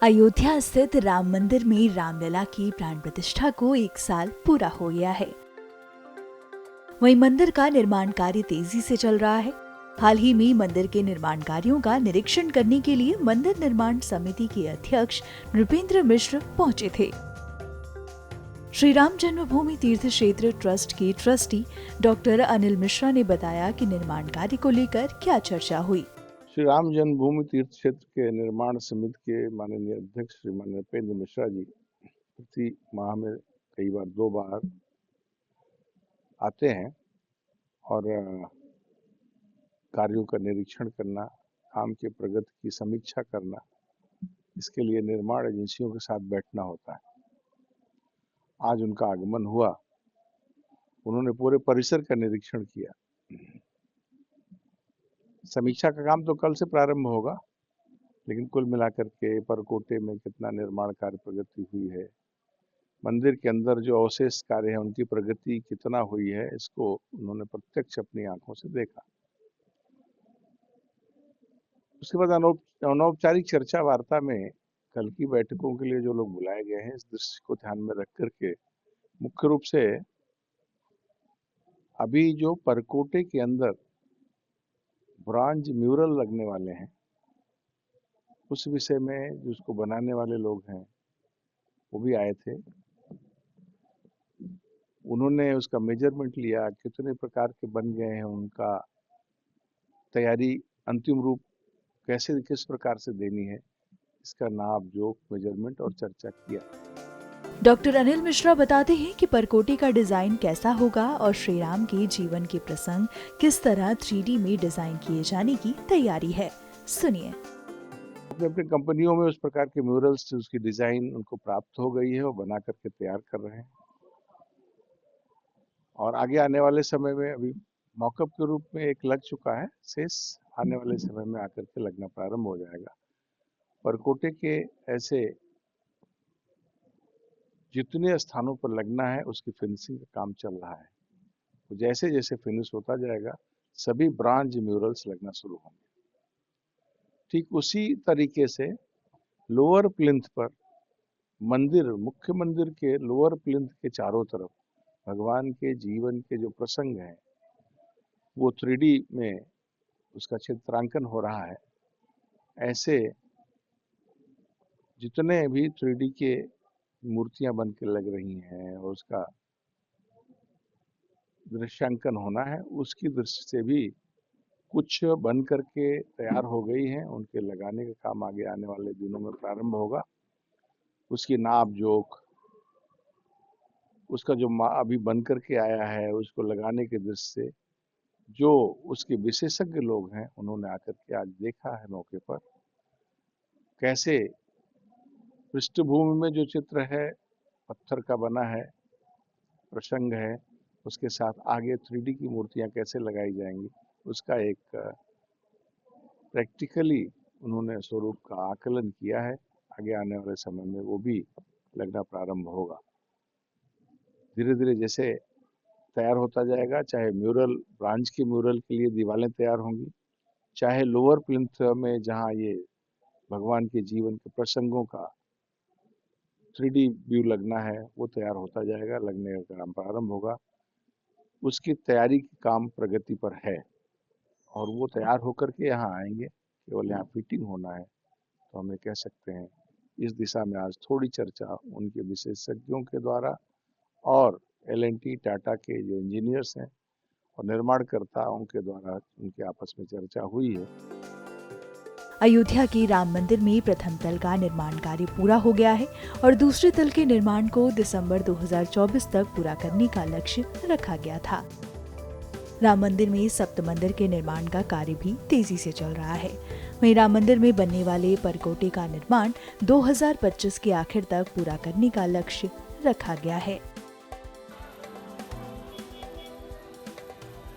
अयोध्या स्थित राम मंदिर में रामलला की प्राण प्रतिष्ठा को 1 साल पूरा हो गया है। वहीं मंदिर का निर्माण कार्य तेजी से चल रहा है। हाल ही में मंदिर के निर्माण कार्यों का निरीक्षण करने के लिए मंदिर निर्माण समिति के अध्यक्ष नृपेंद्र मिश्र पहुंचे थे। श्री राम जन्मभूमि तीर्थ क्षेत्र ट्रस्ट के ट्रस्टी डॉक्टर अनिल मिश्रा ने बताया कि निर्माण कार्य को लेकर क्या चर्चा हुई। श्री राम जन्मभूमि तीर्थ क्षेत्र के निर्माण समिति के माननीय अध्यक्ष श्रीमान नृपेंद्र मिश्रा जी प्रति माह में कई बार 2 बार आते हैं और कार्यों का निरीक्षण करना, काम के प्रगति की समीक्षा करना, इसके लिए निर्माण एजेंसियों के साथ बैठना होता है। आज उनका आगमन हुआ, उन्होंने पूरे परिसर का निरीक्षण किया। समीक्षा का काम तो कल से प्रारंभ होगा, लेकिन कुल मिलाकर के परकोटे में कितना निर्माण कार्य प्रगति हुई है, मंदिर के अंदर जो अवशेष कार्य है उनकी प्रगति कितना हुई है, इसको उन्होंने प्रत्यक्ष अपनी आंखों से देखा। उसके बाद अनौपचारिक चर्चा वार्ता में कल की बैठकों के लिए जो लोग बुलाए गए हैं, इस दृश्य को ध्यान में रख करके मुख्य रूप से अभी जो परकोटे के अंदर ब्रॉन्ज म्यूरल लगने वाले हैं, उस विषय में जो उसको बनाने वाले लोग हैं वो भी आए थे। उन्होंने उसका मेजरमेंट लिया, कितने प्रकार के बन गए हैं, उनका तैयारी अंतिम रूप कैसे किस प्रकार से देनी है, इसका नाप जोख मेजरमेंट और चर्चा किया। डॉक्टर अनिल मिश्रा बताते हैं कि परकोटे का डिजाइन कैसा होगा और श्री राम के जीवन के प्रसंग किस तरह 3D में डिजाइन किए जाने की तैयारी है। सुनिए। अपनी कंपनियों में उस प्रकार के म्यूरल्स से उसकी डिजाइन उनको प्राप्त हो गई है और बना करके तैयार कर रहे हैं, और आगे आने वाले समय में अभी मॉकअप के रूप में एक लग चुका है, शेष आने वाले समय में आकर के लगना प्रारंभ हो जाएगा। परकोटे के ऐसे जितने स्थानों पर लगना है उसकी फिनिशिंग का काम चल रहा है। तो जैसे जैसे फिनिश होता जाएगा सभी ब्रॉन्ज म्यूरल्स लगना शुरू होंगे। ठीक उसी तरीके से लोअर प्लिंथ पर मंदिर, मुख्य मंदिर के लोअर प्लिंथ के चारों तरफ भगवान के जीवन के जो प्रसंग हैं वो 3D में उसका चित्रांकन हो रहा है। ऐसे जितने भी 3D के मूर्तियां बन के लग रही हैं और उसका दृश्यांकन होना है, उसकी दृष्टि से भी कुछ बन करके तैयार हो गई हैं, उनके लगाने का काम आगे आने वाले दिनों में प्रारंभ होगा। उसकी नाप जोख, उसका जो अभी बन करके आया है, उसको लगाने की दृष्टि से जो उसके विशेषज्ञ लोग हैं उन्होंने आकर के आज देखा है मौके पर, कैसे पृष्ठभूमि में जो चित्र है पत्थर का बना है, प्रसंग है, उसके साथ आगे 3D की मूर्तियां कैसे लगाई जाएंगी, उसका एक प्रैक्टिकली उन्होंने स्वरूप का आकलन किया है। आगे आने वाले समय में वो भी लगना प्रारंभ होगा। धीरे धीरे जैसे तैयार होता जाएगा, चाहे म्यूरल, ब्रांच के म्यूरल के लिए दीवारें तैयार होंगी, चाहे लोअर प्लिंथ में जहाँ ये भगवान के जीवन के प्रसंगों का 3D व्यू लगना है वो तैयार होता जाएगा, लगने का काम प्रारंभ होगा। उसकी तैयारी की काम प्रगति पर है और वो तैयार होकर के यहाँ आएंगे, केवल यहाँ फिटिंग होना है। तो हम ये कह सकते हैं इस दिशा में आज थोड़ी चर्चा उनके विशेषज्ञों के द्वारा और L&T टाटा के जो इंजीनियर्स हैं और निर्माणकर्ताओं के द्वारा उनके आपस में चर्चा हुई है। अयोध्या के राम मंदिर में प्रथम तल का निर्माण कार्य पूरा हो गया है और दूसरे तल के निर्माण को दिसंबर 2024 तक पूरा करने का लक्ष्य रखा गया था। राम मंदिर में सप्त मंदिर के निर्माण का कार्य भी तेजी से चल रहा है। वहीं राम मंदिर में बनने वाले परकोटे का निर्माण 2025 के आखिर तक पूरा करने का लक्ष्य रखा गया है।